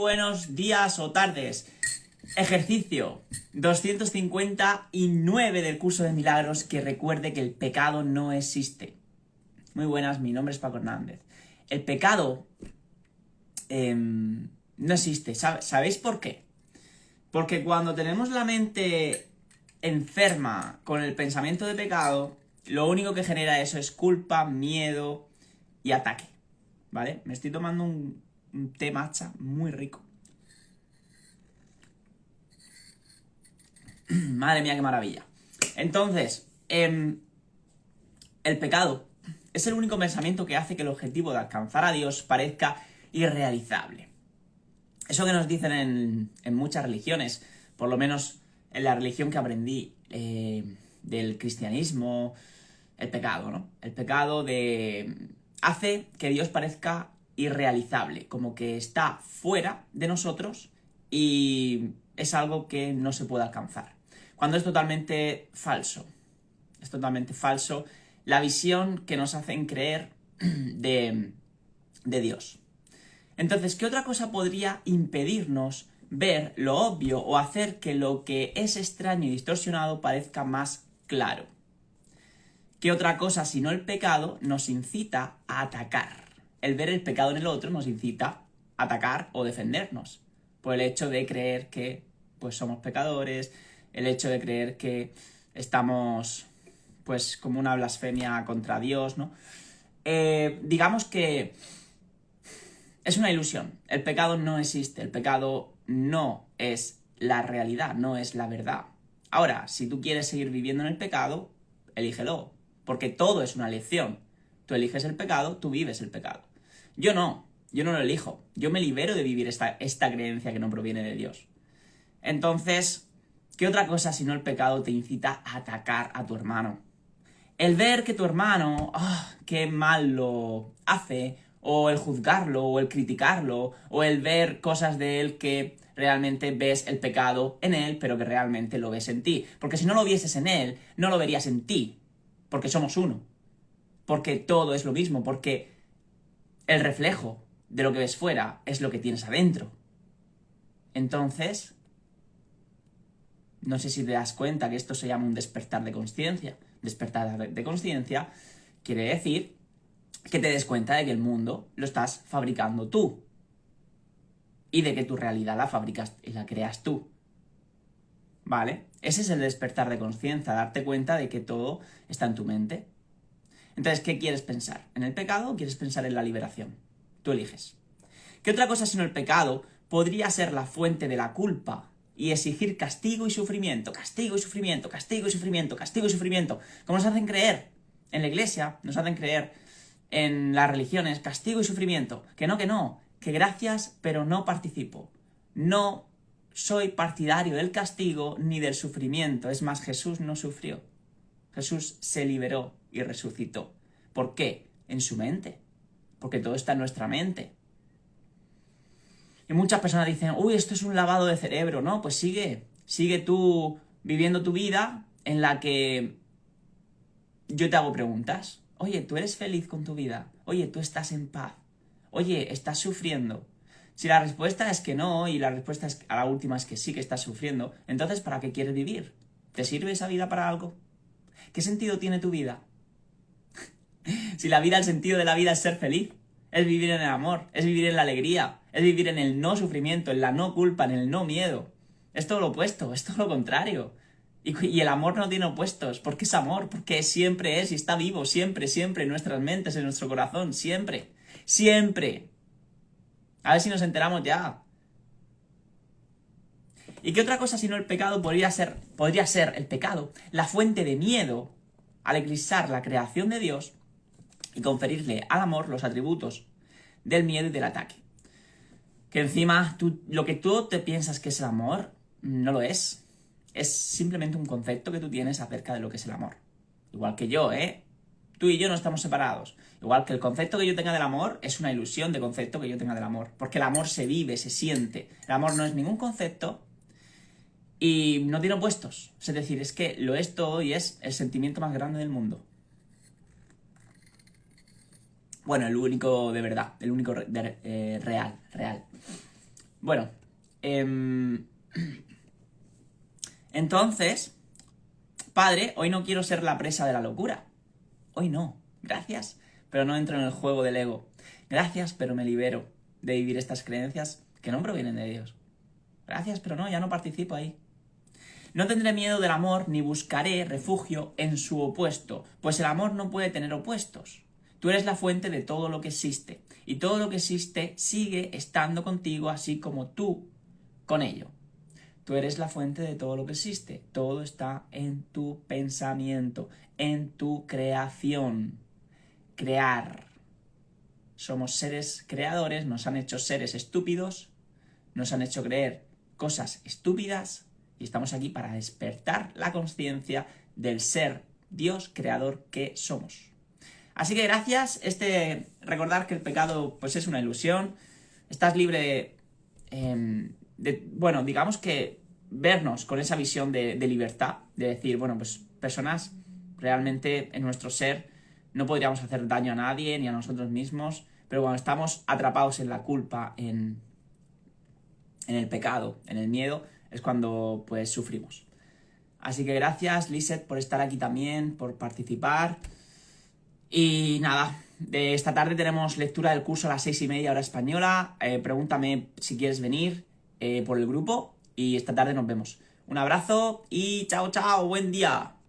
buenos días o tardes. Ejercicio 259 del curso de milagros, que recuerde que el pecado no existe. Muy buenas, mi nombre es Paco Hernández. El pecado no existe. ¿Sabéis por qué? Porque cuando tenemos la mente enferma con el pensamiento de pecado, lo único que genera eso es culpa, miedo y ataque. ¿Vale? Me estoy tomando un té matcha muy rico. Madre mía, qué maravilla. Entonces, el pecado es el único pensamiento que hace que el objetivo de alcanzar a Dios parezca irrealizable. Eso que nos dicen en muchas religiones, por lo menos en la religión que aprendí del cristianismo, el pecado, ¿no? El pecado hace que Dios parezca irrealizable, como que está fuera de nosotros y es algo que no se puede alcanzar. Cuando es totalmente falso. Es totalmente falso la visión que nos hacen creer de Dios. Entonces, ¿qué otra cosa podría impedirnos ver lo obvio o hacer que lo que es extraño y distorsionado parezca más claro? ¿Qué otra cosa, sino el pecado, nos incita a atacar? El ver el pecado en el otro nos incita a atacar o defendernos. Por el hecho de creer que pues somos pecadores, el hecho de creer que estamos pues como una blasfemia contra Dios, ¿no? Digamos que es una ilusión. El pecado no existe. El pecado no es la realidad, no es la verdad. Ahora, si tú quieres seguir viviendo en el pecado, elígelo. Porque todo es una elección. Tú eliges el pecado, tú vives el pecado. Yo no lo elijo. Yo me libero de vivir esta creencia que no proviene de Dios. Entonces, ¿qué otra cosa sino el pecado te incita a atacar a tu hermano? El ver que tu hermano, qué mal lo hace, o el juzgarlo, o el criticarlo, o el ver cosas de él que realmente ves el pecado en él, pero que realmente lo ves en ti. Porque si no lo vieses en él, no lo verías en ti. Porque somos uno. Porque todo es lo mismo. Porque el reflejo de lo que ves fuera es lo que tienes adentro. Entonces, no sé si te das cuenta que esto se llama un despertar de conciencia. Despertar de conciencia quiere decir que te des cuenta de que el mundo lo estás fabricando tú. Y de que tu realidad la fabricas y la creas tú. ¿Vale? Ese es el despertar de conciencia, darte cuenta de que todo está en tu mente. Entonces, ¿qué quieres pensar? ¿En el pecado o quieres pensar en la liberación? Tú eliges. ¿Qué otra cosa sino el pecado podría ser la fuente de la culpa y exigir castigo y sufrimiento? Castigo y sufrimiento, castigo y sufrimiento, castigo y sufrimiento. ¿Cómo nos hacen creer? En la iglesia nos hacen creer en las religiones, castigo y sufrimiento. Que no, que gracias, pero no participo. No soy partidario del castigo ni del sufrimiento. Es más, Jesús no sufrió. Jesús se liberó y resucitó. ¿Por qué? En su mente. Porque todo está en nuestra mente. Y muchas personas dicen, uy, esto es un lavado de cerebro. No, pues sigue tú viviendo tu vida en la que yo te hago preguntas. Oye, ¿tú eres feliz con tu vida? Oye, ¿tú estás en paz? Oye, ¿estás sufriendo? Si la respuesta es que no, y la respuesta a la última es que sí que estás sufriendo, entonces ¿para qué quieres vivir? ¿Te sirve esa vida para algo? ¿Qué sentido tiene tu vida? Si la vida, el sentido de la vida es ser feliz, es vivir en el amor, es vivir en la alegría, es vivir en el no sufrimiento, en la no culpa, en el no miedo. Es todo lo opuesto, es todo lo contrario. Y el amor no tiene opuestos, porque es amor, porque siempre es y está vivo, siempre, siempre, en nuestras mentes, en nuestro corazón, siempre, siempre. A ver si nos enteramos ya. ¿Y qué otra cosa sino el pecado podría ser el pecado, la fuente de miedo al eclipsar la creación de Dios y conferirle al amor los atributos del miedo y del ataque? Que encima lo que tú te piensas que es el amor, no lo es. Es simplemente un concepto que tú tienes acerca de lo que es el amor. Igual que yo, Tú y yo no estamos separados. Igual que el concepto que yo tenga del amor es una ilusión de concepto que yo tenga del amor. Porque el amor se vive, se siente. El amor no es ningún concepto y no tiene opuestos. Es decir, es que lo es todo y es el sentimiento más grande del mundo. Bueno, el único de verdad, el único real. Bueno, entonces, Padre, hoy no quiero ser la presa de la locura. Hoy no. Gracias, pero no entro en el juego del ego. Gracias, pero me libero de vivir estas creencias que no provienen de Dios. Gracias, pero no, ya no participo ahí. No tendré miedo del amor ni buscaré refugio en su opuesto, pues el amor no puede tener opuestos. Tú eres la fuente de todo lo que existe, y todo lo que existe sigue estando contigo así como tú con ello. Tú eres la fuente de todo lo que existe, todo está en tu pensamiento, en tu creación. Crear. Somos seres creadores, nos han hecho seres estúpidos, nos han hecho creer cosas estúpidas y estamos aquí para despertar la conciencia del ser Dios creador que somos. Así que gracias, recordar que el pecado pues es una ilusión, estás libre bueno, digamos que vernos con esa visión de libertad, de decir, bueno, pues personas realmente en nuestro ser no podríamos hacer daño a nadie ni a nosotros mismos, pero cuando estamos atrapados en la culpa, en el pecado, en el miedo, es cuando pues sufrimos. Así que gracias, Lisette, por estar aquí también, por participar. Y nada, de esta tarde tenemos lectura del curso a las 6:30 hora española. Pregúntame si quieres venir por el grupo y esta tarde nos vemos. Un abrazo y chao, chao, buen día.